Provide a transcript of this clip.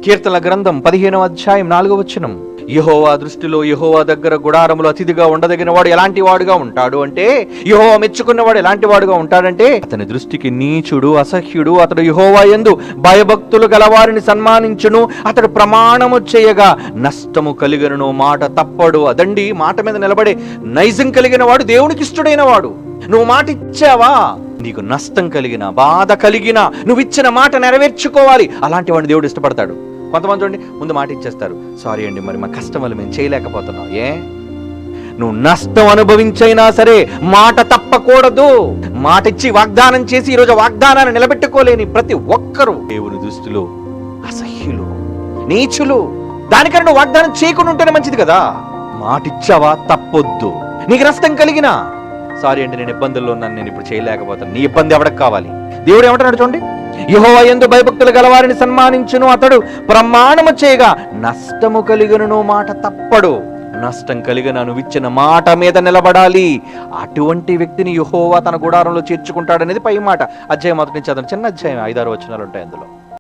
కీర్తనల గ్రంథం 15వ అధ్యాయం 4వ వచనం, యెహోవా దృష్టిలో యెహోవా దగ్గర గుడారములో అతిథిగా ఉండదగిన వాడు ఎలాంటి వాడుగా ఉంటాడు అంటే, యెహోవా మెచ్చుకున్నవాడు ఎలాంటి వాడుగా ఉంటాడంటే, అతని దృష్టికి నీచుడు అసహ్యుడు, అతడు యెహోవా యందు భయభక్తులు గలవారిని సన్మానించును, అతడు ప్రమాణము చేయగా నష్టము కలిగినను మాట తప్పడు. అదండి మాట మీద నిలబడే నైజం కలిగిన వాడు దేవునికి ఇష్టడైన వాడు. నువ్వు మాట ఇచ్చావా, నీకు నష్టం కలిగిన బాధ కలిగిన నువ్వు ఇచ్చిన మాట నెరవేర్చుకోవాలి. అలాంటి వాడిని దేవుడు ఇష్టపడతాడు. కొంతమంది చూడండి, ముందు మాట ఇచ్చేస్తారు, సారీ అండి మరి మా కష్టం వల్ల మేము చేయలేకపోతున్నాం. నువ్వు నష్టం అనుభవించైనా సరే మాట తప్పకూడదు. మాట ఇచ్చి వాగ్దానం చేసి ఈరోజు వాగ్దానాన్ని నిలబెట్టుకోలేని ప్రతి ఒక్కరూ దేవుని దృష్టిలో అసహ్యులు, నీచులు. దానికన్నా నువ్వు వాగ్దానం చేయకుండా ఉంటేనే మంచిది కదా. మాట ఇచ్చావా, తప్పొద్దు. నీకు నష్టం కలిగినా, సారీ అండి నేను ఇబ్బందుల్లో ఉన్నాను, నేను ఇప్పుడు చేయలేకపోతాను. నీ ఇబ్బంది ఎవరికి కావాలి? దేవుడు ఏమంటున్నాడు చూడండి, యెహోవా యందు భయభక్తులు గలవారిని సన్మానించును, అతడు ప్రమాణము చేయగా నష్టము కలిగినను మాట తప్పడు. నష్టం కలిగిన నువ్వు ఇచ్చిన మాట మీద నిలబడాలి. అటువంటి వ్యక్తిని యెహోవా తన గుడారంలో చేర్చుకుంటాడనేది పై మాట. అధ్యాయం మొదటి నుంచి చదవండి, చిన్న అధ్యాయం 5-6 వచనాలు ఉంటాయి అందులో.